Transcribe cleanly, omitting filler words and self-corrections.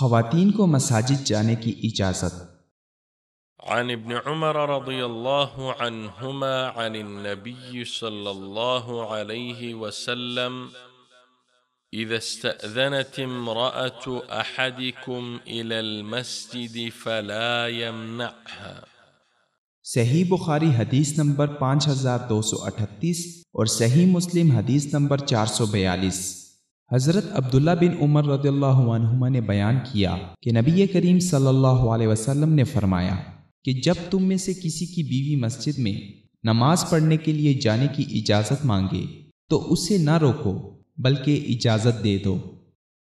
خواتین کو مساجد جانے کی اجازت۔ عن ابن عمر رضی اللہ عنہما عن النبی صلی اللہ علیہ وسلم اذا استأذنت امرأة احدكم الى المسجد فلا يمنعها۔ صحیح بخاری حدیث نمبر 5238 اور صحیح مسلم حدیث نمبر 442۔ حضرت عبداللہ بن عمر رضی اللہ عنہما نے بیان کیا کہ نبی کریم صلی اللہ علیہ وسلم نے فرمایا کہ جب تم میں سے کسی کی بیوی مسجد میں نماز پڑھنے کے لیے جانے کی اجازت مانگے تو اسے نہ روکو بلکہ اجازت دے دو۔